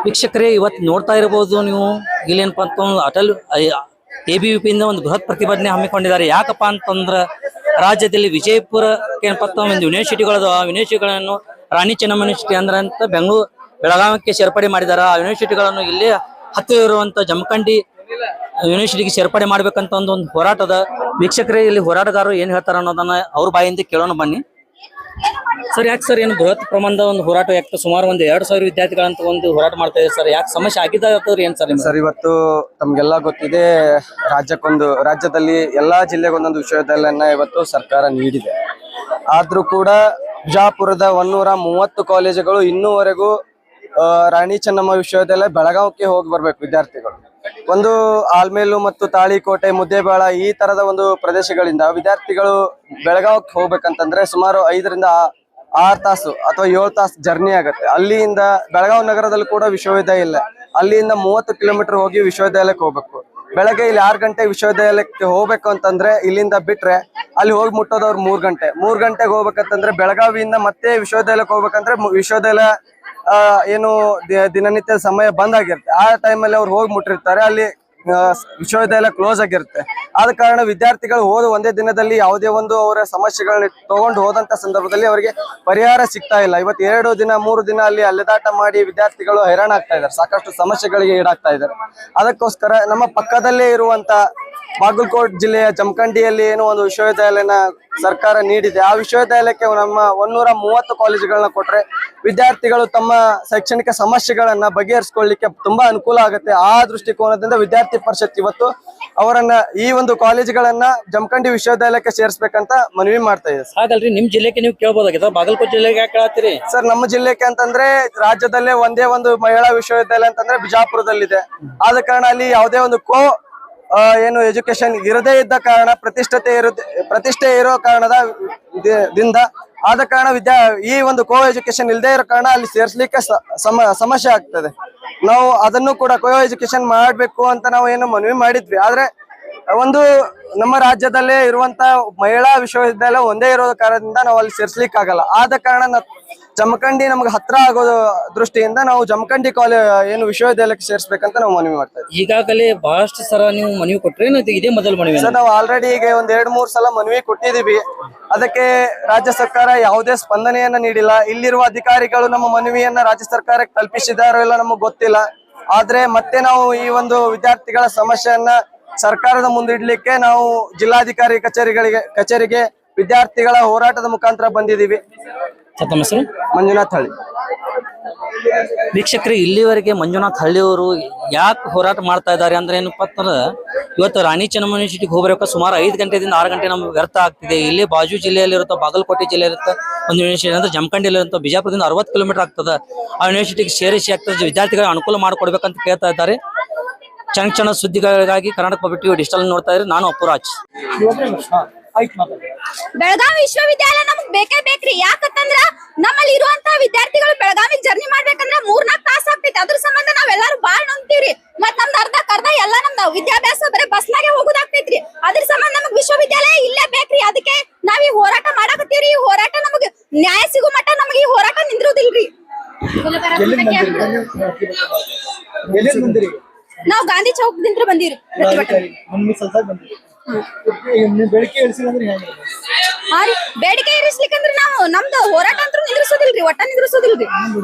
ವೀಕ್ಷಕರೇ, ಇವತ್ತು ನೋಡ್ತಾ ಇರಬಹುದು ನೀವು ಇಲ್ಲೇನಪ್ಪ ಅಂತಂದ್ರೆ ಅಟಲ್ ABVP ಇಂದ ಒಂದು ಬೃಹತ್ ಪ್ರತಿಭಟನೆ ಹಮ್ಮಿಕೊಂಡಿದ್ದಾರೆ. ಯಾಕಪ್ಪ ಅಂತಂದ್ರೆ ರಾಜ್ಯದಲ್ಲಿ ವಿಜಯಪುರ ಏನಪ್ಪ ಒಂದು ಯೂನಿವರ್ಸಿಟಿಗಳದು, ಆ ಯೂನಿವರ್ಸಿಟಿಗಳನ್ನು ರಾಣಿ ಚೆನ್ನಮ್ಮ ಯೂನಿವರ್ಸಿಟಿ ಅಂದ್ರೆ ಅಂತ ಬೆಂಗಳೂರು ಬೆಳಗಾವಿಗೆ ಸೇರ್ಪಡೆ ಮಾಡಿದ್ದಾರೆ. ಆ ಯೂನಿವರ್ಸಿಟಿಗಳನ್ನು ಇಲ್ಲೇ ಹತ್ತಿರ ಇರುವಂತ ಜಮಖಂಡಿ ಯೂನಿವರ್ಸಿಟಿಗೆ ಸೇರ್ಪಡೆ ಮಾಡ್ಬೇಕಂತ ಒಂದು ಹೋರಾಟದ. ವೀಕ್ಷಕರೇ, ಇಲ್ಲಿ ಹೋರಾಟಗಾರರು ಏನ್ ಹೇಳ್ತಾರ ಅನ್ನೋದನ್ನ ಅವ್ರ ಬಾಯಿಂದ ಕೇಳೋಣ ಬನ್ನಿ. ಸರ್, ಯಾಕೆ ಸರ್ ಏನು ಬೃಹತ್ ಪ್ರಮಾಣದ ಒಂದು ಹೋರಾಟ ಯಾಕೆ ಸುಮಾರು ಒಂದು 2000 ವಿದ್ಯಾರ್ಥಿಗಳಂತ ಒಂದು ಹೋರಾಟ ಮಾಡ್ತಾ ಇದೆ ಸರ್? ಯಾಕೆ ಸಮಸ್ಯೆ ಆಗಿದ್ದಾದ್ರೆ ಏನ್ ಸರ್? ಸರ್, ಇವತ್ತು ತಮ್ಗೆಲ್ಲ ಗೊತ್ತಿದೆ, ರಾಜ್ಯದಲ್ಲಿ ಎಲ್ಲಾ ಜಿಲ್ಲೆಗೊಂದೊಂದು ವಿಶ್ವವಿದ್ಯಾಲಯನ ಇವತ್ತು ಸರ್ಕಾರ ನೀಡಿದೆ. ಆದ್ರೂ ಕೂಡ ಬಿಜಾಪುರದ 130 ಕಾಲೇಜುಗಳು ಇನ್ನೂವರೆಗೂ ರಾಣಿ ಚೆನ್ನಮ್ಮ ವಿಶ್ವವಿದ್ಯಾಲಯ ಬೆಳಗಾವಿಗೆ ಹೋಗಿ ಬರ್ಬೇಕು ವಿದ್ಯಾರ್ಥಿಗಳು. ಒಂದು ಆಲ್ಮೇಲು ಮತ್ತು ತಾಳಿಕೋಟೆ, ಮುದ್ದೇಬೇಳ ಈ ತರದ ಒಂದು ಪ್ರದೇಶಗಳಿಂದ ವಿದ್ಯಾರ್ಥಿಗಳು ಬೆಳಗಾವಿಗೆ ಹೋಗ್ಬೇಕಂತಂದ್ರೆ ಸುಮಾರು 5 ರಿಂದ 6 ತಾಸು ಅಥವಾ 7 ತಾಸು ಜರ್ನಿ ಆಗುತ್ತೆ. ಅಲ್ಲಿಂದ ಬೆಳಗಾವಿ ನಗರದಲ್ಲಿ ಕೂಡ ವಿಶ್ವವಿದ್ಯಾಲಯ ಇಲ್ಲ. ಅಲ್ಲಿಂದ 30 ಕಿಲೋಮೀಟರ್ ಹೋಗಿ ವಿಶ್ವವಿದ್ಯಾಲಯಕ್ಕೆ ಹೋಗ್ಬೇಕು. ಬೆಳಗ್ಗೆ ಇಲ್ಲಿ 6 ಗಂಟೆಗೆ ವಿಶ್ವವಿದ್ಯಾಲಯಕ್ಕೆ ಹೋಗ್ಬೇಕು ಅಂತಂದ್ರೆ ಇಲ್ಲಿಂದ ಬಿಟ್ರೆ ಅಲ್ಲಿ ಹೋಗಿ ಮುಟ್ಟೋದವ್ರು 3 ಗಂಟೆಗೆ ಹೋಗ್ಬೇಕಂತಂದ್ರೆ ಬೆಳಗಾವಿಯಿಂದ ಮತ್ತೆ ವಿಶ್ವವಿದ್ಯಾಲಯಕ್ಕೆ ಹೋಗ್ಬೇಕಂದ್ರೆ ವಿಶ್ವವಿದ್ಯಾಲಯ ಏನು ದಿನನಿತ್ಯ ಸಮಯ ಬಂದ್ ಆಗಿರುತ್ತೆ. ಆ ಟೈಮಲ್ಲಿ ಅವ್ರು ಹೋಗಿ ಮುಟ್ಟಿರ್ತಾರೆ, ಅಲ್ಲಿ ವಿಶ್ವವಿದ್ಯಾಲಯ ಕ್ಲೋಸ್ ಆಗಿರುತ್ತೆ. ಆದ ಕಾರಣ ವಿದ್ಯಾರ್ಥಿಗಳು ಒಂದೇ ದಿನದಲ್ಲಿ ಯಾವುದೇ ಒಂದು ಅವರ ಸಮಸ್ಯೆಗಳನ್ನ ತಗೊಂಡು ಹೋದಂತ ಸಂದರ್ಭದಲ್ಲಿ ಅವರಿಗೆ ಪರಿಹಾರ ಸಿಗ್ತಾ ಇಲ್ಲ. ಇವತ್ತು 2 ದಿನ 3 ದಿನ ಅಲ್ಲಿ ಅಲೆದಾಟ ಮಾಡಿ ವಿದ್ಯಾರ್ಥಿಗಳು ಹೈರಾಣ ಆಗ್ತಾ ಇದ್ದಾರೆ, ಸಾಕಷ್ಟು ಸಮಸ್ಯೆಗಳಿಗೆ ಈಡಾಗ್ತಾ ಇದ್ದಾರೆ. ಅದಕ್ಕೋಸ್ಕರ ನಮ್ಮ ಪಕ್ಕದಲ್ಲೇ ಇರುವಂತ ಬಾಗಲಕೋಟ್ ಜಿಲ್ಲೆಯ ಜಮಖಂಡಿಯಲ್ಲಿ ಏನು ಒಂದು ವಿಶ್ವವಿದ್ಯಾಲಯನ ಸರ್ಕಾರ ನೀಡಿದೆ. ಆ ವಿಶ್ವವಿದ್ಯಾಲಯಕ್ಕೆ ನಮ್ಮ 130 ಕಾಲೇಜುಗಳನ್ನ ಕೊಟ್ರೆ ವಿದ್ಯಾರ್ಥಿಗಳು ತಮ್ಮ ಶೈಕ್ಷಣಿಕ ಸಮಸ್ಯೆಗಳನ್ನ ಬಗೆಹರಿಸಿಕೊಳ್ಳಿಕ್ಕೆ ತುಂಬಾ ಅನುಕೂಲ ಆಗುತ್ತೆ. ಆ ದೃಷ್ಟಿಕೋನದಿಂದ ವಿದ್ಯಾರ್ಥಿ ಪರಿಷತ್ ಇವತ್ತು ಅವರನ್ನ ಈ ಒಂದು ಕಾಲೇಜುಗಳನ್ನ ಜಮಖಂಡಿ ವಿಶ್ವವಿದ್ಯಾಲಯಕ್ಕೆ ಸೇರಿಸಬೇಕಂತ ಮನವಿ ಮಾಡ್ತಾ ಇದೆ. ಹಾಗಲ್ರಿ, ನಿಮ್ ಜಿಲ್ಲೆಗೆ ನೀವು ಕೇಳಬಹುದಾಗಿದೆ, ಬಾಗಲಕೋಟೆ ಜಿಲ್ಲೆಗೆ ಯಾಕೆ ಕೇಳತ್ತೀರಿ ಸರ್? ನಮ್ಮ ಜಿಲ್ಲೆಗೆ ಅಂತಂದ್ರೆ ರಾಜ್ಯದಲ್ಲೇ ಒಂದೇ ಒಂದು ಮಹಿಳಾ ವಿಶ್ವವಿದ್ಯಾಲಯ ಅಂತಂದ್ರೆ ಬಿಜಾಪುರದಲ್ಲಿದೆ. ಆದ ಕಾರಣ ಅಲ್ಲಿ ಯಾವುದೇ ಒಂದು ಏನು ಎಜುಕೇಶನ್ ಇರದೇ ಇದ್ದ ಕಾರಣ ಪ್ರತಿಷ್ಠೆ ಇರೋ ಕಾರಣದಿಂದ ಆದ ಕಾರಣ ಈ ಒಂದು ಎಜುಕೇಶನ್ ಇಲ್ಲದೆ ಇರೋ ಕಾರಣ ಅಲ್ಲಿ ಸೇರ್ಸ್ಲಿಕ್ಕೆ ಸಮಸ್ಯೆ ಆಗ್ತದೆ. ನಾವು ಅದನ್ನು ಕೂಡ ಎಜುಕೇಶನ್ ಮಾಡ್ಬೇಕು ಅಂತ ನಾವು ಏನು ಮನವಿ ಮಾಡಿದ್ವಿ. ಆದ್ರೆ ಒಂದು ನಮ್ಮ ರಾಜ್ಯದಲ್ಲೇ ಇರುವಂತ ಮಹಿಳಾ ವಿಶ್ವವಿದ್ಯಾಲಯ ಒಂದೇ ಇರೋ ಕಾರಣದಿಂದ ನಾವು ಅಲ್ಲಿ ಸೇರ್ಸ್ಲಿಕ್ಕೆ ಆಗಲ್ಲ. ಆದ ಕಾರಣ ಜಮಖಂಡಿ ನಮ್ಗೆ ಹತ್ರ ಆಗೋ ದೃಷ್ಟಿಯಿಂದ ನಾವು ಜಮಖಂಡಿ ಏನು ವಿಶ್ವವಿದ್ಯಾಲಯಕ್ಕೆ ಸೇರ್ಸ್ಬೇಕಂತ ನಾವು ಮನವಿ ಮಾಡ್ತಾ ಇದ್ದೀವಿ. ಈಗಾಗಲೇ ಬಹಳಷ್ಟು ಸಲ ನೀವು ಮನವಿ ಕೊಟ್ರೆ ಇದೇ ಮೊದಲ ಮನವಿ ಸರ್? ನಾವು ಆಲ್ರೆಡಿ ಈಗ 1-2-3 ಸಲ ಮನವಿ ಕೊಟ್ಟಿದೀವಿ. ಅದಕ್ಕೆ ರಾಜ್ಯ ಸರ್ಕಾರ ಯಾವುದೇ ಸ್ಪಂದನೆಯನ್ನ ನೀಡಿಲ್ಲ. ಇಲ್ಲಿರುವ ಅಧಿಕಾರಿಗಳು ನಮ್ಮ ಮನವಿಯನ್ನ ರಾಜ್ಯ ಸರ್ಕಾರಕ್ಕೆ ತಲುಪಿಸಿದಾರೋ ಇಲ್ಲ ನಮಗೆ ಗೊತ್ತಿಲ್ಲ. ಆದ್ರೆ ಮತ್ತೆ ನಾವು ಈ ಒಂದು ವಿದ್ಯಾರ್ಥಿಗಳ ಸಮಸ್ಯೆಯನ್ನ ಸರ್ಕಾರದ ಮುಂದಿಡ್ಲಿಕ್ಕೆ ನಾವು ಜಿಲ್ಲಾಧಿಕಾರಿ ಕಚೇರಿಗೆ ವಿದ್ಯಾರ್ಥಿಗಳ ಹೋರಾಟದ ಮುಖಾಂತರ ಬಂದಿದ್ದೀವಿ. ಮಂಜುನಾಥ್ ಹಳ್ಳಿ. ವೀಕ್ಷಕರು, ಇಲ್ಲಿವರೆಗೆ ಮಂಜುನಾಥ್ ಹಳ್ಳಿ ಅವರು ಯಾಕೆ ಹೋರಾಟ ಮಾಡ್ತಾ ಇದ್ದಾರೆ ಅಂದ್ರೆ ಏನಪ್ಪ ಅಂತಂದ್ರೆ ಇವತ್ತು ರಾಣಿ ಚೆನ್ನಮ್ಮ ಯೂನಿವರ್ಸಿಟಿಗೆ ಹೋಗ್ಬೇಕು ಸುಮಾರು 5 ಗಂಟೆದಿಂದ 6 ಗಂಟೆ ನಮ್ಗೆ ವ್ಯರ್ಥ ಆಗ್ತಿದೆ. ಇಲ್ಲಿ ಬಾಜು ಜಿಲ್ಲೆಯಲ್ಲಿರುತ್ತೋ ಬಾಗಲಕೋಟೆ ಜಿಲ್ಲೆಯಲ್ಲಿರುತ್ತೆ ಒಂದು ಯೂನಿವರ್ಸಿಟಿ ಅಂದ್ರೆ ಜಮಖಂಡಿಯಲ್ಲಿರುತ್ತೋ ಬಿಜಾಪುರದಿಂದ 60 ಕಿಲೋಮೀಟರ್ ಆಗ್ತದೆ. ಆ ಯೂನಿವರ್ಸಿಟಿಗೆ ಸೇರಿಸಿ ಆಗ್ತದೆ ವಿದ್ಯಾರ್ಥಿಗಳಿಗೆ ಅನುಕೂಲ ಮಾಡಿಕೊಡ್ಬೇಕಂತ ಕೇಳ್ತಾ ಇದ್ದಾರೆ. ಕ್ಷಣ ಸುದ್ದಿಗಳಿಗಾಗಿ ಕರ್ನಾಟಕ ಪಬ್ಲಿಕ್ ಟಿವಿ ಡಿಜಿಟಲ್ ನೋಡ್ತಾ ಇದ್ರೆ ನಾನು ಅಪ್ಪುರಾಜ್. ಬೆಳಗಾವಿ ವಿಶ್ವವಿದ್ಯಾಲಯ ನಮಗ್ ಬೇಕೇ ಬೇಕ್ರಿ. ಯಾಕಂತಂದ್ರ ನಮ್ಮಲ್ಲಿ ಇರುವಂತ ವಿದ್ಯಾರ್ಥಿಗಳು ಬೆಳಗಾವಿಗೆ ಜರ್ನಿ ಮಾಡ್ಬೇಕಂದ್ರ 3-4 ತಾಸು ಆಗ್ತೈತಿ. ಅದ್ರ ಸಂಬಂಧ ನಾವೆಲ್ಲಾರು ಬಾಳ್ ನಂಬ್ತೀವ್ರಿ. ಮತ್ ನಮ್ದು ಅರ್ಧ ಎಲ್ಲ ನಮ್ದು ವಿದ್ಯಾಭ್ಯಾಸ ಬರೀ ಬಸ್ನಾಗೆ ಹೋಗುದಾಗ್ತೈತ್ರಿ. ಅದ್ರ ಸಂಬಂಧ ನಮಗ್ ವಿಶ್ವವಿದ್ಯಾಲಯ ಇಲ್ಲೇ ಬೇಕ್ರಿ. ಅದಕ್ಕೆ ನಾವ್ ಈ ಹೋರಾಟ ಮಾಡಾಕತ್ತೀವ್ರಿ. ಈ ಹೋರಾಟ ನಮಗ್ ನ್ಯಾಯ ಸಿಗೋ ಮಟ್ಟ ನಮಗ್ ಈ ಹೋರಾಟ ನಿಂದ್ರುದಿಲ್ರಿ. ನಾವ್ ಗಾಂಧಿ ಚೌಕದಿಂದ ಬಂದಿವ್ರಿ. ಬೆಳಕೆ ಇಳಿಸಿದ್ರೆ ಹೆಂಗೆ? ಹಾ ರೀ, ಬೇಡಿಕೆ ಇರಿಸ್ಲಿಕ್ಕಂದ್ರ ನಾವು ನಮ್ದು ಹೋರಾಟ ಅಂತೂ ನಿಂದ್ರಿಸೋದಿಲ್ರಿ, ಒಟ್ಟ ನಿಂದ್ರಿಸೋದಿಲ್ರಿ.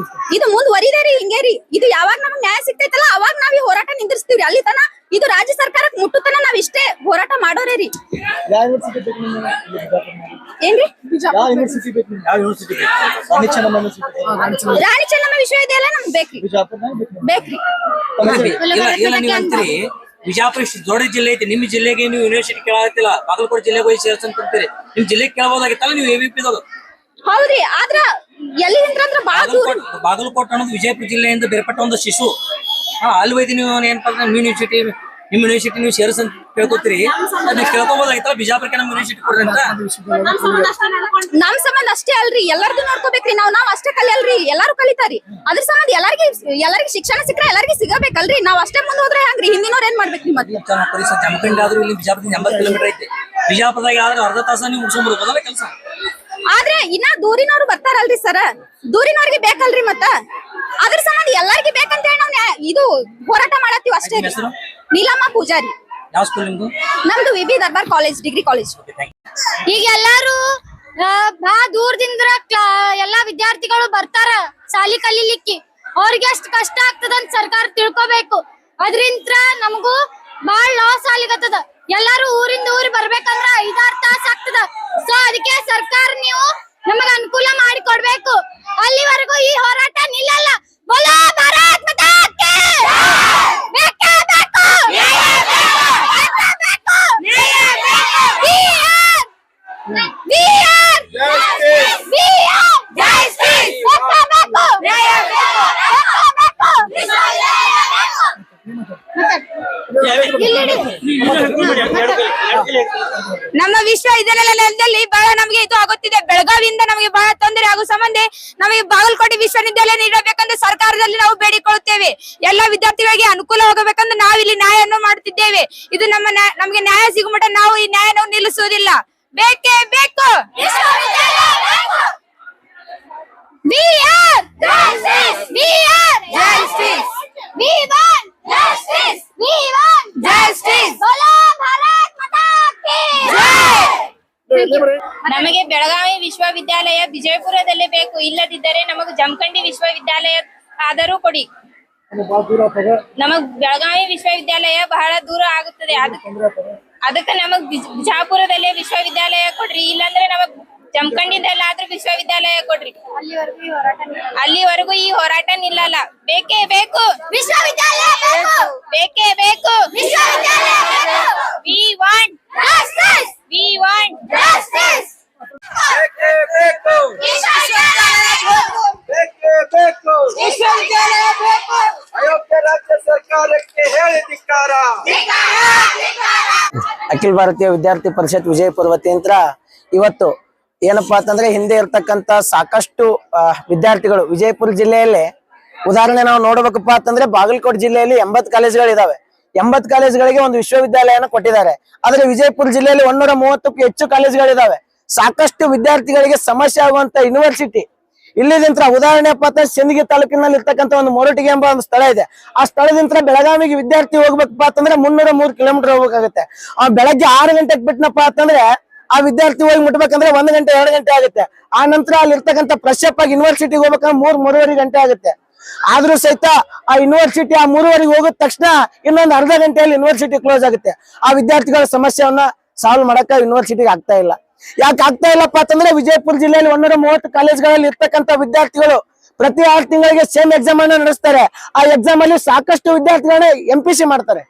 ಇದು ಮುಂದುವರಿದೆ ರೀ, ಹಿಂಗೆ ರೀ. ಇದು ಯಾವಾಗ ನಮಗ್ ನ್ಯಾಯ ಸಿಗ್ತೈತಲ್ಲ ಅವಾಗ ನಾವ್ ಈ ಹೋರಾಟ ನಿಂದ್ರಿಸ್ತೀವ್ರಿ. ಅಲ್ಲಿ ತನ ಇದು ರಾಜ್ಯ ಸರ್ಕಾರಕ್ಕೆ ಮುಟ್ಟುತನ ನಾವ್ ಇಷ್ಟೇ ಹೋರಾಟ ಮಾಡೋರೇ ರೀ. ಯಾವ ಯೂನಿವರ್ಸಿಟಿ ಬೇಕು ನಿಮ್ಗೆ? ಏನ್ರಿ? ಯಾವ ಯೂನಿವರ್ಸಿಟಿ ಬೇಕು ನಿಮ್ಗೆ? ಯಾವ ಯೂನಿವರ್ಸಿಟಿ ಬೇಕು? ರಾಣಿ ಚೆನ್ನಮ್ಮ ಯೂನಿವರ್ಸಿಟಿ, ರಾಣಿ ಚೆನ್ನಮ್ಮ ವಿಶ್ವವಿದ್ಯಾಲಯ ನಮ್ಗ್ ಬೇಕ್ರಿ, ಬಿಜಾಪುರ್ನಾಗ ಬೇಕು ನಿಮ್ಗೆ? ಬೇಕ್ರಿ. ಇಲ್ಲ ನೀವು ಅಂತೀರಿ ಬಿಜಾಪುರ ಇಷ್ಟು ದೊಡ್ಡ ಜಿಲ್ಲೆ ಐತಿ, ನಿಮ್ ಜಿಲ್ಲೆಗೆ ನೀವು ಯೂನಿವರ್ಸಿಟಿ ಕೇಳಾಗತ್ತಿಲ್ಲ, ಬಾಗಲಕೋಟೆ ಜಿಲ್ಲೆಗೆ ಹೋಗಿ ಸೇರ್ಸಂತೀರಿ. ನಿಮ್ ಜಿಲ್ಲೆಗೆ ಕೇಳಬಹುದಾಗಿತ್ತಲ್ಲ ನೀವು AVP ಹೌದ್ರಿ, ಆದ್ರ ಎಲ್ಲಿ ನಿಂತ್ರಂದ್ರ ಬಾಳ ದೂರ. ಬಾಗಲಕೋಟೆ ಅನ್ನೋದು ವಿಜಯಪುರ ಜಿಲ್ಲೆಯಿಂದ ಬೇರ್ಪಟ್ಟ ಒಂದು ಶಿಶು. ಅಲ್ಲಿ ಹೋಯ್ತು ನೀವು ಏನಪ್ಪ ಅಂದ್ರೆ ನಿಮ್ಮ ಯೂನಿವರ್ಸಿಟಿ ನೀವು ಸೇರ್ಸಂತ ಕೇಳ್ಕೊತೀರಿ. ನೀವು ಕೇಳ್ಕೊಬೋದಾಗಿತ್ತಲ್ಲ ಬಿಜಾಪುರಕ್ಕೆ ನಮ್ಮ ಯೂನಿವರ್ಸಿಟಿ ಕೊಡ್ರಿ ಅಂತ. ನಮ್ ಸಂಬಂಧ ಅಷ್ಟೇ ಅಲ್ರಿ, ಎಲ್ಲಾರ್ದು ನೋಡ್ಕೋಬೇಕ್ರಿ. ನಾವ್ ಅಷ್ಟೇ ಕಲಿಯಲ್ರಿ, ಎಲ್ಲಾರು ಕಲಿತಾರಿ. ಅದ್ರ ಸಂಬಂಧ ಎಲ್ಲಾರ್ಗಿ ಶಿಕ್ಷಣ ಸಿಕ್ಕ್ರೆ ಎಲ್ಲಾರ್ಗಿ ಸಿಗಬೇಕಲ್ರಿ. ನಾವ್ ಅಷ್ಟೇ ಮುಂದೆ ಹೋದ್ರೆ ಹೆಂಗ್ರಿ? ಹಿಂದಿನವ್ರ ಏನ್ ಮಾಡ್ಬೇಕ್ರಿ? ಮತ್ತೆ ಜಮಖಂಡಿ ಆದ್ರೂ ಇಲ್ಲಿ ಬಿಜಾಪುರದಿಂದ 80 ಕಿಲೋಮೀಟರ್ ಐತಿ. ಬಿಜಾಪುರದಾಗ ಆದ್ರೆ ಅರ್ಧ ತಾಸ ನೀವು ಮುಗಿಸ್ಕೊಂಡ್ಬಿಡ್ಬೋದಲ್ಲ ಕೆಲಸ. ಆದ್ರೆ ಇನ್ನ ದೂರಿನವ್ರು ಬರ್ತಾರಲ್ರಿ ಸರ್, ದೂರಿನವ್ರಿಗೆ ಬೇಕಲ್ರಿ. ಮತ್ತ ಅದ್ರ ಸಂಬಂಧ ಎಲ್ಲಾರ್ಗಿ ಬೇಕಂತ ಹೇಳಿ ನಾವ್ ಇದು ಹೋರಾಟ ಮಾಡತ್ತೀವಿ ಅಷ್ಟೇ. ನೀಲಮ್ಮ ಪೂಜಾರಿ. ಯಾವ ಸ್ಕೂಲ್ ನಿಮ್ದು? ನಮ್ದು VB ದರ್ಬಾರ್ ಕಾಲೇಜ್, ಡಿಗ್ರಿ ಕಾಲೇಜ್. ಈಗ ಎಲ್ಲಾರು ಬಾ ದೂರದಿಂದ ಎಲ್ಲಾ ವಿದ್ಯಾರ್ಥಿಗಳು ಬರ್ತಾರ ಶಾಲಿ ಕಲಿಲಿಕ್ಕೆ. ಅವ್ರಿಗೆ ಎಷ್ಟು ಕಷ್ಟ ಆಗ್ತದಂತ ಸರ್ಕಾರ ತಿಳ್ಕೊಬೇಕು. ಅದ್ರಿಂತ್ರ ನಮಗೂ ಬಾಳ ಲಾಸ್ ಆಗ್ಲಿಕತ್ತದ. ಎಲ್ಲಾರು ಊರಿಂದ ಊರ್ ಬರ್ಬೇಕಂದ್ರ 5-6 ತಾಸ ಆಗ್ತದ. ಸೊ ಅದಕ್ಕೆ ಸರ್ಕಾರ ನೀವು ನಮಗ ಅನುಕೂಲ ಮಾಡಿ ಕೊಡ್ಬೇಕು. ಅಲ್ಲಿವರೆಗೂ ಈ ಹೋರಾಟ ನಿಲ್ಲಲ್ಲ. ಬೋಲೋ ಭಾರತ್ ಮಾತಾ ಕಿ ಬೇಕೇ ಬೇಕು, ನಮ್ಮ ವಿಶ್ವವಿದ್ಯಾಲಯದಲ್ಲಿ ಬಹಳ ನಮಗೆ ಇದು ಆಗುತ್ತಿದೆ. ಬೆಳಗಾವಿಯಿಂದ ನಮಗೆ ಬಹಳ ತೊಂದರೆ ಆಗುವ ಸಂಬಂಧ ನಮಗೆ ಬಾಗಲಕೋಟೆ ವಿಶ್ವವಿದ್ಯಾಲಯ ನೀಡಬೇಕೆಂದು ಸರ್ಕಾರದಲ್ಲಿ ನಾವು ಬೇಡಿಕೊಳ್ಳುತ್ತೇವೆ. ಎಲ್ಲ ವಿದ್ಯಾರ್ಥಿಗಳಿಗೆ ಅನುಕೂಲವಾಗಬೇಕೆಂದು ನಾವು ಇಲ್ಲಿ ನ್ಯಾಯವನ್ನು ಮಾಡುತ್ತಿದ್ದೇವೆ. ಇದು ನಮಗೆ ನ್ಯಾಯ ಸಿಗುಮಟ ನಾವು ಈ ನ್ಯಾಯವನ್ನು ನಿಲ್ಲಿಸುವುದಿಲ್ಲ. ಬೇಕೇ ಬೇಕು. ನಮಗೆ ಬೆಳಗಾವಿ ವಿಶ್ವವಿದ್ಯಾಲಯ ವಿಜಯಪುರದಲ್ಲೇ ಬೇಕು. ಇಲ್ಲದಿದ್ದರೆ ನಮಗೆ ಜಮಖಂಡಿ ವಿಶ್ವವಿದ್ಯಾಲಯ ಆದರೂ ಕೊಡಿ. ನಮಗ್ ಬೆಳಗಾವಿ ವಿಶ್ವವಿದ್ಯಾಲಯ ಬಹಳ ದೂರ ಆಗುತ್ತದೆ. ಅದಕ್ಕೆ ನಮಗ್ ಬಿಜಾಪುರದಲ್ಲೇ ವಿಶ್ವವಿದ್ಯಾಲಯ ಕೊಡ್ರಿ. ಇಲ್ಲಾಂದ್ರೆ ನಮಗ್ ಜಮಖಂಡಿದಲ್ಲಾದ್ರೂ ವಿಶ್ವವಿದ್ಯಾಲಯ ಕೊಡ್ರಿ. ಅಲ್ಲಿವರೆಗೂ ಈ ಹೋರಾಟ ನಿಲ್ಲಲ್ಲ. ಬೇಕೇ ಬೇಕು ವಿಶ್ವವಿದ್ಯಾಲಯ, ಬೇಕೇ ಬೇಕು ವಿಶ್ವವಿದ್ಯಾಲಯ. We want justice. We want justice. ಬೇಕೇ ಬೇಕು ವಿಶ್ವವಿದ್ಯಾಲಯ ಬೇಕು. ಅಯೋಗ್ಯ ರಾಜ್ಯ ಸರ್ಕಾರಕ್ಕೆ ಹೇಳಿ ಧಿಕ್ಕಾರ. ಅಖಿಲ ಭಾರತೀಯ ವಿದ್ಯಾರ್ಥಿ ಪರಿಷತ್ ವಿಜಯಪುರ ವತಿಯಿಂದ ಇವತ್ತು ಏನಪ್ಪಾ ಅಂತಂದ್ರೆ ಹಿಂದೆ ಇರ್ತಕ್ಕಂತ ಸಾಕಷ್ಟು ವಿದ್ಯಾರ್ಥಿಗಳು ವಿಜಯಪುರ ಜಿಲ್ಲೆಯಲ್ಲಿ ಉದಾಹರಣೆ ನಾವು ನೋಡ್ಬೇಕಪ್ಪ ಅಂತಂದ್ರೆ ಬಾಗಲಕೋಟೆ ಜಿಲ್ಲೆಯಲ್ಲಿ 80 ಕಾಲೇಜುಗಳು ಇದಾವೆ. 80 ಕಾಲೇಜುಗಳಿಗೆ ಒಂದು ವಿಶ್ವವಿದ್ಯಾಲಯನ ಕೊಟ್ಟಿದ್ದಾರೆ. ಆದ್ರೆ ವಿಜಯಪುರ ಜಿಲ್ಲೆಯಲ್ಲಿ 130ಕ್ಕೂ ಹೆಚ್ಚು ಕಾಲೇಜುಗಳಿದಾವೆ. ಸಾಕಷ್ಟು ವಿದ್ಯಾರ್ಥಿಗಳಿಗೆ ಸಮಸ್ಯೆ ಆಗುವಂತ ಯೂನಿವರ್ಸಿಟಿ ಇಲ್ಲಿದಿಂತ್ರ ಉದಾಹರಣೆ ಅಂತ ಸಿಂದಗಿ ತಾಲೂಕಿನಲ್ಲಿ ಇರ್ತಕ್ಕಂಥ ಒಂದು ಮೊರಟಿಗೆ ಎಂಬ ಒಂದು ಸ್ಥಳ ಇದೆ. ಆ ಸ್ಥಳದಿಂದ ಬೆಳಗಾವಿಗೆ ವಿದ್ಯಾರ್ಥಿ ಹೋಗ್ಬೇಕಪ್ಪ ಅಂತಂದ್ರೆ 303 ಕಿಲೋಮೀಟರ್ ಹೋಗ್ಬೇಕಾಗುತ್ತೆ. ಬೆಳಗ್ಗೆ 6 ಗಂಟೆಗೆ ಬಿಟ್ಟನಪ್ಪ ಅಂತಂದ್ರೆ ಆ ವಿದ್ಯಾರ್ಥಿ ಹೋಗಿ ಮುಟ್ಬೇಕಂದ್ರೆ 1 ಗಂಟೆ 2 ಗಂಟೆ ಆಗುತ್ತೆ. ಆ ನಂತರ ಅಲ್ಲಿ ಇರ್ತಕ್ಕಂಥ ಫ್ರೆಶ್ ಆಗಿ ಯೂನಿವರ್ಸಿಟಿಗೆ ಹೋಗ್ಬೇಕಂದ್ರೆ 3-3.5 ಗಂಟೆ ಆಗುತ್ತೆ. ಆದ್ರೂ ಸಹಿತ ಆ ಯೂನಿವರ್ಸಿಟಿ ಆ 3:30 ಹೋಗಿದ ತಕ್ಷಣ ಇನ್ನೊಂದು ಅರ್ಧ ಗಂಟೆಯಲ್ಲಿ ಯೂನಿವರ್ಸಿಟಿ ಕ್ಲೋಸ್ ಆಗುತ್ತೆ. ಆ ವಿದ್ಯಾರ್ಥಿಗಳ ಸಮಸ್ಯೆಯನ್ನ ಸಾಲ್ವ್ ಮಾಡಕ ಯೂನಿವರ್ಸಿಟಿಗೆ ಆಗ್ತಾ ಇಲ್ಲ. ಯಾಕೆ ಆಗ್ತಾ ಇಲ್ಲಪ್ಪ ಅಂತಂದ್ರೆ ವಿಜಯಪುರ ಜಿಲ್ಲೆಯಲ್ಲಿ 130 ಕಾಲೇಜ್ಗಳಲ್ಲಿ ಇರ್ತಕ್ಕಂಥ ವಿದ್ಯಾರ್ಥಿಗಳು ಪ್ರತಿ 6 ತಿಂಗಳಿಗೆ ಸೇಮ್ ಎಕ್ಸಾಮ್ ಅನ್ನ ನಡೆಸ್ತಾರೆ. ಆ ಎಕ್ಸಾಮ್ ಅಲ್ಲಿ ಸಾಕಷ್ಟು ವಿದ್ಯಾರ್ಥಿಗಳನ್ನ MPC ಮಾಡ್ತಾರೆ.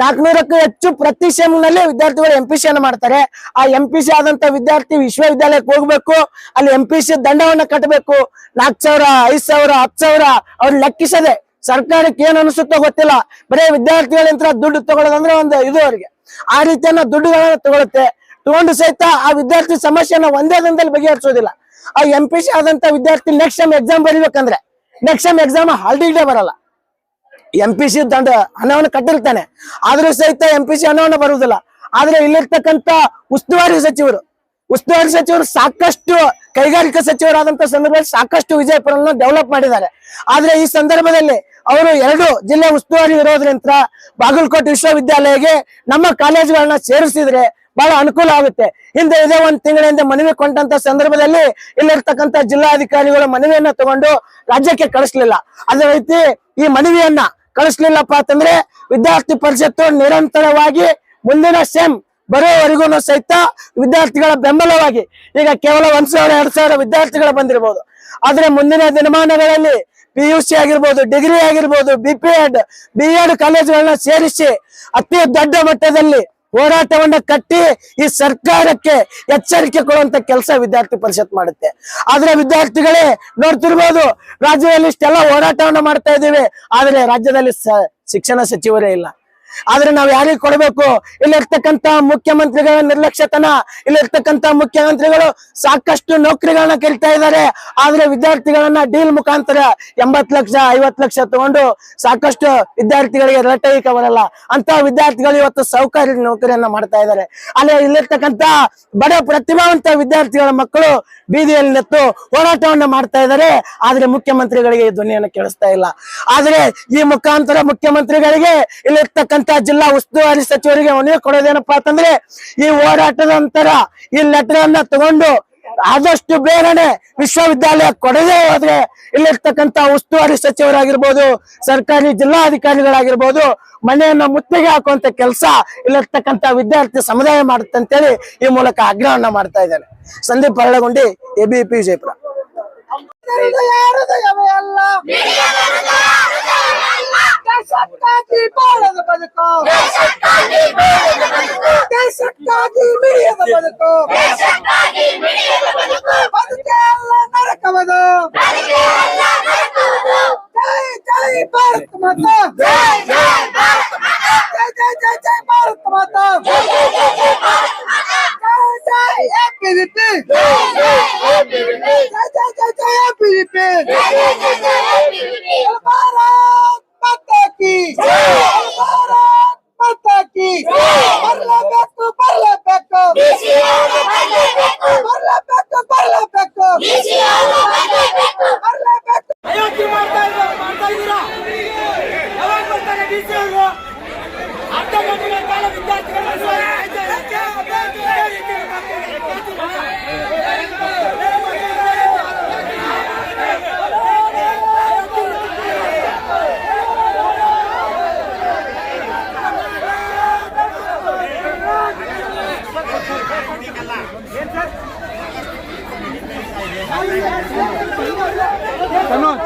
400ಕ್ಕೂ ಹೆಚ್ಚು ಪ್ರತಿ ಸೆಮ್ ನಲ್ಲಿ ವಿದ್ಯಾರ್ಥಿಗಳು MPC ಅನ್ನು ಮಾಡ್ತಾರೆ. ಆ MPC ಆದಂತ ವಿದ್ಯಾರ್ಥಿ ವಿಶ್ವವಿದ್ಯಾಲಯಕ್ಕೆ ಹೋಗ್ಬೇಕು. ಅಲ್ಲಿ MPC ದಂಡವನ್ನ ಕಟ್ಟಬೇಕು. 4,000, 5,000, 10,000 ಅವ್ರು ಲೆಕ್ಕಿಸದೆ ಸರ್ಕಾರಕ್ಕೆ ಏನ್ ಅನಿಸುತ್ತೋ ಗೊತ್ತಿಲ್ಲ. ಬರೀ ವಿದ್ಯಾರ್ಥಿಗಳಿಂದ ದುಡ್ಡು ತಗೊಳ್ಳೋದಂದ್ರೆ ಒಂದು ಇದು ಅವ್ರಿಗೆ ಆ ರೀತಿಯನ್ನ ದುಡ್ಡುಗಳನ್ನ ತಗೊಳುತ್ತೆ. ತಗೊಂಡು ಸಹಿತ ಆ ವಿದ್ಯಾರ್ಥಿ ಸಮಸ್ಯೆನ ಒಂದೇ ದಿನದಲ್ಲಿ ಬಗೆಹರಿಸೋದಿಲ್ಲ. ಆ MPC ಆದಂತ ವಿದ್ಯಾರ್ಥಿ ನೆಕ್ಸ್ಟ್ ಟೈಮ್ ಎಕ್ಸಾಮ್ ಬರೀಬೇಕಂದ್ರೆ ನೆಕ್ಸ್ಟ್ ಟೈಮ್ ಎಕ್ಸಾಮ್ ಹಾಲ್ಟಿಗೆ ಬರಲ್ಲ. MPC ದಂಡ ಹಣವನ್ನು ಕಟ್ಟಿರ್ತಾನೆ, ಆದ್ರೂ ಸಹಿತ MPC ಹಣವನ್ನು ಬರುವುದಿಲ್ಲ. ಆದ್ರೆ ಇಲ್ಲಿರ್ತಕ್ಕಂಥ ಉಸ್ತುವಾರಿ ಸಚಿವರು ಉಸ್ತುವಾರಿ ಸಚಿವರು ಸಾಕಷ್ಟು ಕೈಗಾರಿಕಾ ಸಚಿವರಾದಂತ ಸಂದರ್ಭದಲ್ಲಿ ಸಾಕಷ್ಟು ವಿಜಯಪುರವನ್ನು ಡೆವಲಪ್ ಮಾಡಿದ್ದಾರೆ. ಆದ್ರೆ ಈ ಸಂದರ್ಭದಲ್ಲಿ ಅವರು 2 ಜಿಲ್ಲೆ ಉಸ್ತುವಾರಿ ಇರೋದ್ರಿಂದ ಬಾಗಲಕೋಟೆ ವಿಶ್ವವಿದ್ಯಾಲಯಕ್ಕೆ ನಮ್ಮ ಕಾಲೇಜುಗಳನ್ನ ಸೇರಿಸಿದ್ರೆ ಬಹಳ ಅನುಕೂಲ ಆಗುತ್ತೆ. ಹಿಂದೆ ಇದೇ 1 ತಿಂಗಳ ಹಿಂದೆ ಮನವಿ ಕೊಂಡಂತ ಸಂದರ್ಭದಲ್ಲಿ ಇಲ್ಲಿರ್ತಕ್ಕಂಥ ಜಿಲ್ಲಾಧಿಕಾರಿಗಳು ಮನವಿಯನ್ನ ತಗೊಂಡು ರಾಜ್ಯಕ್ಕೆ ಕಳಿಸ್ಲಿಲ್ಲ. ಅದೇ ರೀತಿ ಈ ಮನವಿಯನ್ನ ಕಳಿಸ್ಲಿಲ್ಲಪ್ಪ ಅಂತಂದ್ರೆ ವಿದ್ಯಾರ್ಥಿ ಪರಿಷತ್ತು ನಿರಂತರವಾಗಿ ಮುಂದಿನ ಸೆಮ್ ಬರೋವರೆಗೂ ಸಹಿತ ವಿದ್ಯಾರ್ಥಿಗಳ ಬೆಂಬಲವಾಗಿ ಈಗ ಕೇವಲ 1,000-2,000 ವಿದ್ಯಾರ್ಥಿಗಳು ಬಂದಿರಬಹುದು. ಆದ್ರೆ ಮುಂದಿನ ದಿನಮಾನಗಳಲ್ಲಿ PUC ಆಗಿರ್ಬೋದು, ಡಿಗ್ರಿ ಆಗಿರ್ಬೋದು, BPEd, B.Ed ಕಾಲೇಜುಗಳನ್ನ ಸೇರಿಸಿ ಅತಿ ದೊಡ್ಡ ಮಟ್ಟದಲ್ಲಿ ಹೋರಾಟವನ್ನ ಕಟ್ಟಿ ಈ ಸರ್ಕಾರಕ್ಕೆ ಎಚ್ಚರಿಕೆ ಕೊಡುವಂತ ಕೆಲಸ ವಿದ್ಯಾರ್ಥಿ ಪರಿಷತ್ ಮಾಡುತ್ತೆ. ಆದ್ರೆ ವಿದ್ಯಾರ್ಥಿಗಳೇ ನೋಡ್ತಿರ್ಬೋದು, ರಾಜ್ಯದಲ್ಲಿ ಇಷ್ಟೆಲ್ಲ ಹೋರಾಟವನ್ನ ಮಾಡ್ತಾ ಇದ್ದೀವಿ, ಆದ್ರೆ ರಾಜ್ಯದಲ್ಲಿ ಶಿಕ್ಷಣ ಸಚಿವರೇ ಇಲ್ಲ. ಆದ್ರೆ ನಾವ್ ಯಾರಿಗೆ ಕೊಡಬೇಕು? ಇಲ್ಲಿರ್ತಕ್ಕಂತ ಮುಖ್ಯಮಂತ್ರಿಗಳ ನಿರ್ಲಕ್ಷ್ಯತನ, ಇಲ್ಲಿರ್ತಕ್ಕಂತ ಮುಖ್ಯಮಂತ್ರಿಗಳು ಸಾಕಷ್ಟು ನೌಕರಿಗಳನ್ನ ಕರೀತಾ ಇದ್ದಾರೆ. ಆದ್ರೆ ವಿದ್ಯಾರ್ಥಿಗಳನ್ನ ಡೀಲ್ ಮುಖಾಂತರ 80 ಲಕ್ಷ 50 ಲಕ್ಷ ತಗೊಂಡು ಸಾಕಷ್ಟು ವಿದ್ಯಾರ್ಥಿಗಳಿಗೆ ರಟೈಕ ಬರಲ್ಲ ಅಂತ ವಿದ್ಯಾರ್ಥಿಗಳು ಇವತ್ತು ಸೌಕರ್ಯ ನೌಕರಿಯನ್ನ ಮಾಡ್ತಾ ಇದ್ದಾರೆ. ಅಲ್ಲಿ ಇಲ್ಲಿರ್ತಕ್ಕಂತ ಬಡ ಪ್ರತಿಭಾವಂತ ವಿದ್ಯಾರ್ಥಿಗಳ ಮಕ್ಕಳು ಬೀದಿಯಲ್ಲಿ ನಿಂತು ಹೋರಾಟವನ್ನ ಮಾಡ್ತಾ ಇದ್ದಾರೆ. ಆದ್ರೆ ಮುಖ್ಯಮಂತ್ರಿಗಳಿಗೆ ಈ ಧ್ವನಿಯನ್ನು ಕೇಳಿಸ್ತಾ ಇಲ್ಲ. ಆದ್ರೆ ಈ ಮುಖಾಂತರ ಮುಖ್ಯಮಂತ್ರಿಗಳಿಗೆ ಇಲ್ಲಿರ್ತಕ್ಕಂತ ಜಿಲ್ಲಾ ಉಸ್ತುವಾರಿ ಸಚಿವರಿಗೆ ಮನವಿ ಕೊಡೋದೇನಪ್ಪಾ ಅಂತಂದ್ರೆ, ಈ ಹೋರಾಟದ ನಂತರ ಈ ಲೆಟರ್ ಅನ್ನ ತಗೊಂಡು ಆದಷ್ಟು ಬೇಗನೆ ವಿಶ್ವವಿದ್ಯಾಲಯ ಕೊಡದೇ ಹೋದ್ರೆ ಇಲ್ಲಿರ್ತಕ್ಕಂತ ಉಸ್ತುವಾರಿ ಸಚಿವರಾಗಿರ್ಬೋದು, ಸರ್ಕಾರಿ ಜಿಲ್ಲಾಧಿಕಾರಿಗಳಾಗಿರ್ಬೋದು ಮನೆಯನ್ನ ಮುತ್ತಿಗೆ ಹಾಕುವಂತ ಕೆಲಸ ಇಲ್ಲಿರ್ತಕ್ಕಂತ ವಿದ್ಯಾರ್ಥಿ ಸಮುದಾಯ ಮಾಡುತ್ತೆ ಅಂತೇಳಿ ಈ ಮೂಲಕ ಆಗ್ರಹವನ್ನ ಮಾಡ್ತಾ ಇದ್ದೇನೆ. ಸಂದೀಪ್ ಹರಳಗುಂಡಿ, ABP ವಿಜಯಪುರ. ದೇಶಕ್ಕಾಗಿ ಬಾಳದ ಬದುಕು, ದೇಶಕ್ಕಾಗಿ ಮಿಡಿಯದ ಬದುಕು, ಬದುಕೆ ಅಲ್ಲ ನರಕವದು. ಜೈ ಜೈ ಭಾರತ ಮಾತಾ, ಜೈ ಜೈ ಭಾರತ ಮಾತಾ, ಜೈ ಜೈ ಜೈ ಜೈ ಭಾರತ ಮಾತಾ, ಜೈ ಜೈ ABVP, ಜೈ ಜೈ ABVP, ಜೈ ಜೈ ಜೈ ಜೈ ABVP, ಭಾರತ್ ಮಾತಾ ಕಿ ಜೈ, ಭಾರತ್ ಮಾತಾ ಕಿ ಜೈ. ಬರಲೇಬೇಕು ಬರಲೇಬೇಕು ಬರಲೇಬೇಕು ಬರಲೇಬೇಕು ಬರಲೇಬೇಕು. ಅಯೋಗ್ಯ ಮಾಡ್ತಾ ಇದ್ದೀರಾ? ಯಾವಾಗ ಬರ್ತಾರೆ DC ಅವರು? ಅರ್ಧ ಗಂಟೆಗಳ ಕಾಲ ವಿದ್ಯಾರ್ಥಿಗಳು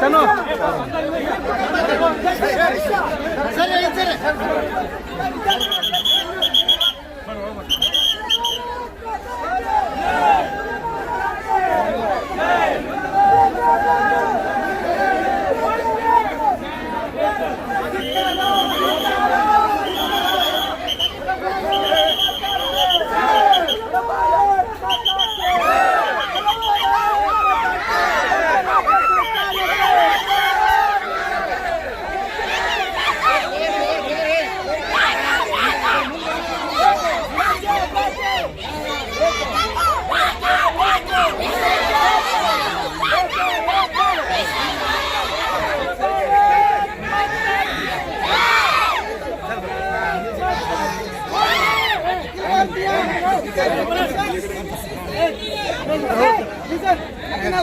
ಚನೋ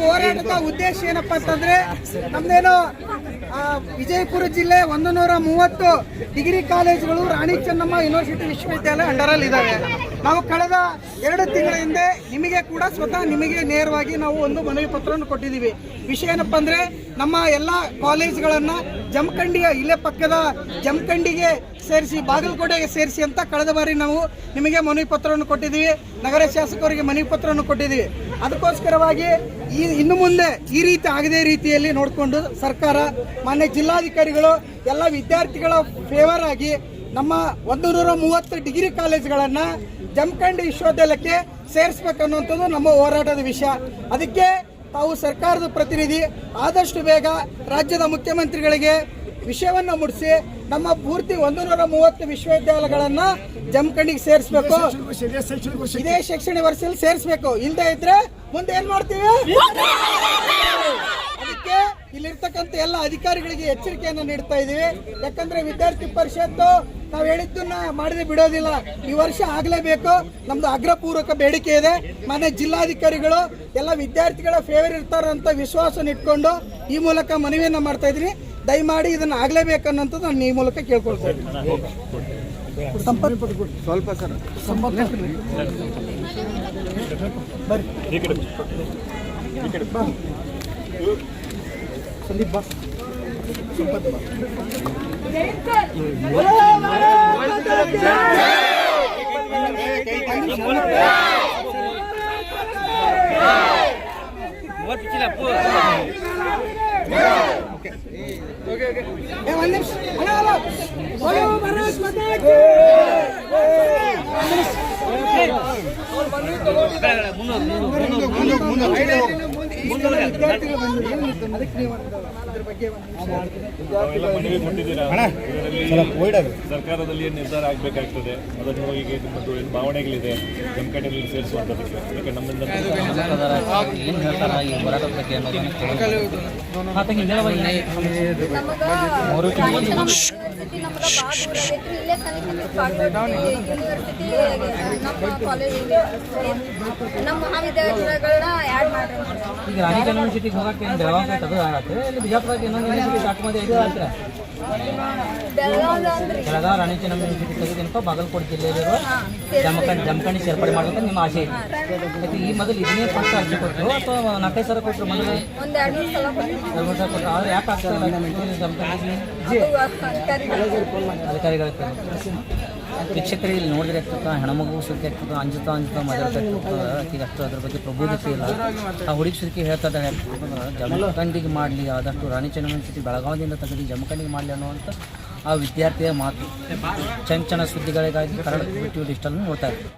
ಹೋರಾಟದ ಉದ್ದೇಶ ಏನಪ್ಪಾ ಅಂತಂದ್ರೆ, ನಮ್ದೇನು ವಿಜಯಪುರ ಜಿಲ್ಲೆ 130 ಡಿಗ್ರಿ ಕಾಲೇಜುಗಳು ರಾಣಿ ಚೆನ್ನಮ್ಮ ಯೂನಿವರ್ಸಿಟಿ ವಿಶ್ವವಿದ್ಯಾಲಯ ಅಂಡರಲ್ಲಿ ಇದಾವೆ. ನಾವು ಕಳೆದ 2 ತಿಂಗಳ ಹಿಂದೆ ನಿಮಗೆ ಕೂಡ ಸ್ವತಃ ನಿಮಗೆ ನೇರವಾಗಿ ನಾವು ಒಂದು ಮನವಿ ಪತ್ರವನ್ನು ಕೊಟ್ಟಿದ್ದೀವಿ. ವಿಷಯ ಏನಪ್ಪಾ ಅಂದ್ರೆ, ನಮ್ಮ ಎಲ್ಲ ಕಾಲೇಜುಗಳನ್ನ ಜಮಖಂಡಿಯ ಇಲ್ಲೇ ಪಕ್ಕದ ಜಮಖಂಡಿಗೆ ಸೇರಿಸಿ, ಬಾಗಲಕೋಟೆಗೆ ಸೇರಿಸಿ ಅಂತ ಕಳೆದ ಬಾರಿ ನಾವು ನಿಮಗೆ ಮನವಿ ಪತ್ರವನ್ನು ಕೊಟ್ಟಿದ್ದೀವಿ. ನಗರ ಶಾಸಕರಿಗೆ ಮನವಿ ಪತ್ರವನ್ನು ಕೊಟ್ಟಿದ್ದೀವಿ. ಅದಕ್ಕೋಸ್ಕರವಾಗಿ ಇನ್ನು ಮುಂದೆ ಈ ರೀತಿ ಆಗದೇ ರೀತಿಯಲ್ಲಿ ನೋಡಿಕೊಂಡು ಸರ್ಕಾರ, ಮಾನ್ಯ ಜಿಲ್ಲಾಧಿಕಾರಿಗಳು ಎಲ್ಲ ವಿದ್ಯಾರ್ಥಿಗಳ ಫೇವರ್ ಆಗಿ ನಮ್ಮ 130 ಡಿಗ್ರಿ ಕಾಲೇಜುಗಳನ್ನು ಜಮಖಂಡಿ ವಿಶ್ವವಿದ್ಯಾಲಯಕ್ಕೆ ಸೇರಿಸಬೇಕನ್ನುವಂಥದ್ದು ನಮ್ಮ ಹೋರಾಟದ ವಿಷಯ. ಅದಕ್ಕೆ ತಾವು ಸರ್ಕಾರದ ಪ್ರತಿನಿಧಿ ಆದಷ್ಟು ಬೇಗ ರಾಜ್ಯದ ಮುಖ್ಯಮಂತ್ರಿಗಳಿಗೆ ವಿಷಯವನ್ನ ಮುಡಿಸಿ ನಮ್ಮ ಪೂರ್ತಿ 130 ವಿಶ್ವವಿದ್ಯಾಲಯಗಳನ್ನ ಜಮಖಂಡಿಗೆ ಸೇರಿಸಬೇಕು. ಇದೇ ಶೈಕ್ಷಣಿಕ ವರ್ಷದಲ್ಲಿ ಸೇರಿಸಬೇಕು. ಇಲ್ಲದೆ ಇದ್ರೆ ಮುಂದೆ ಏನ್ ಮಾಡ್ತೀವಿ? ಅದಕ್ಕೆ ಇಲ್ಲಿರ್ತಕ್ಕಂಥ ಎಲ್ಲ ಅಧಿಕಾರಿಗಳಿಗೆ ಎಚ್ಚರಿಕೆಯನ್ನು ನೀಡ್ತಾ ಇದೀವಿ. ಯಾಕಂದ್ರೆ ವಿದ್ಯಾರ್ಥಿ ಪರಿಷತ್ತು ನಾವು ಹೇಳಿದ್ದನ್ನ ಮಾಡದೆ ಬಿಡೋದಿಲ್ಲ. ಈ ವರ್ಷ ಆಗ್ಲೇಬೇಕು. ನಮ್ದು ಅಗ್ರಪೂರ್ವಕ ಬೇಡಿಕೆ ಇದೆ. ಮನೆ ಜಿಲ್ಲಾಧಿಕಾರಿಗಳು ಎಲ್ಲ ವಿದ್ಯಾರ್ಥಿಗಳ ಫೇವರ್ ಇರ್ತಾರಂತ ವಿಶ್ವಾಸನ ಇಟ್ಕೊಂಡು ಈ ಮೂಲಕ ಮನವಿಯನ್ನ ಮಾಡ್ತಾ ಇದ್ದೀನಿ. ದಯಮಾಡಿ ಇದನ್ನ ಆಗ್ಲೇಬೇಕನ್ನೋಂಥದ್ದು ನಾನು ಈ ಮೂಲಕ ಕೇಳ್ಕೊಳ್ತಾ ಇದ್ದೀನಿ. ಸ್ವಲ್ಪ ಸರ್ ಸಂದೀಪ್ ಬಾ. ಸರ್ಕಾರದಲ್ಲಿ ಏನು ನಿರ್ಧಾರ ಆಗಬೇಕಾಗ್ತದೆ ಅದನ್ನು ಈಗ ನಿಮ್ಮದು ಏನು ಭಾವನೆಗಳಿದೆ ಜಮಖಂಡಿಯಲ್ಲಿ ಸೇರಿಸುವಂಥದ್ದಕ್ಕೆ ಯಾಕೆ ನಮ್ಮಿಂದ ಏನು ಹೇಳ್ತಾರ ಈ ಹೋರಾಟದ ಬಗ್ಗೆ ಅನ್ನೋದನ್ನು ನಮ್ಮ ಮಹಾವಿದ್ಯಾಲಯಗಳನ್ನ ಆ್ಯಡ್ ಮಾಡ್ರಿ. ಈಗ ರಾಣಿಕ ಯೂನಿವರ್ಸಿಟಿಗೆ ಹೋಗಕ್ಕೆ ಬೆಳಗಾವಿ ಅದು ಆಗತ್ತೆ ಇಲ್ಲಿ ಬಿಜಾಪುರಕ್ಕೆ ಇನ್ನೊಂದು ಯೂನಿವರ್ಸಿಟಿ ಸ್ಟಾರ್ಟ್ ಮಾಡಿ ಇದು ಆಗ್ತೀರಾ? ಬೆಳಗಾವಿ ರಾಣಿ ಚೆನ್ನಮ್ಮ ಯೂನಿವರ್ಸಿಟಿ ತೆಗೆದೇನಪ್ಪ ಬಾಗಲಕೋಟೆ ಜಿಲ್ಲೆಯಲ್ಲಿರುವ ಜಮಖಂಡಿ ಸೇರ್ಪಡೆ ಮಾಡಬೇಕು ನಿಮ್ಮ ಆಸೆ ಇದೆ. ಯಾಕೆ ಈ ಮೊದಲು ಇದನ್ನೇ ಫಸ್ಟ್ ಅರ್ಜಿ ಕೊಟ್ಟರು ಅಥವಾ 4-5 ಸಾವಿರ ಕೊಟ್ಟರು? ಮೊದಲು 2-3 ಸಲ ಕೊಟ್ಟರು. ಆದ್ರೆ ಯಾಕೆ ಆಗ್ತಾ ಇಲ್ಲ ಜಮಖಂಡಿಗೆ? ಅಧಿಕಾರಿಗಳಿಗೆ ಶಿಕ್ಷಕರು ಇಲ್ಲಿ ನೋಡಿದ್ರೆ ಆಗ್ತದೆ ಹೆಣ್ಮಗು ಸುದ್ದಿ ಆಗ್ತದೆ, ಅಂಜುತ್ತಾ ಮಾತಾಡ್ತಾ ಇರ್ತದೆ. ಈಗ ಅಷ್ಟು ಅದ್ರ ಬಗ್ಗೆ ಪ್ರಬುದ್ಧತೆ ಇಲ್ಲ. ಆ ಹುಡುಗಿ ಸುದ್ದಿ ಹೇಳ್ತಾ ಇದ್ದಾರೆ ಜಮಖಂಡಿಗೆ ಮಾಡಲಿ, ಆದಷ್ಟು ರಾಣಿ ಚೆನ್ನಮ್ಮ ಯೂನಿವರ್ಸಿಟಿ ಬೆಳಗಾವಿಯಿಂದ ತೆಗೆದು ಜಮಖಂಡಿಗೆ ಮಾಡಲಿ ಅನ್ನುವಂಥ ಆ ವಿದ್ಯಾರ್ಥಿಯ ಮಾತು. ಚಂಚನ ಸುದ್ದಿಗಳಿಗಾಗಿ ಕನ್ನಡ ಟಿವಿ ಡಿಜಿಟಲ್ ನೋಡ್ತಾ ಇದ್ದೀವಿ.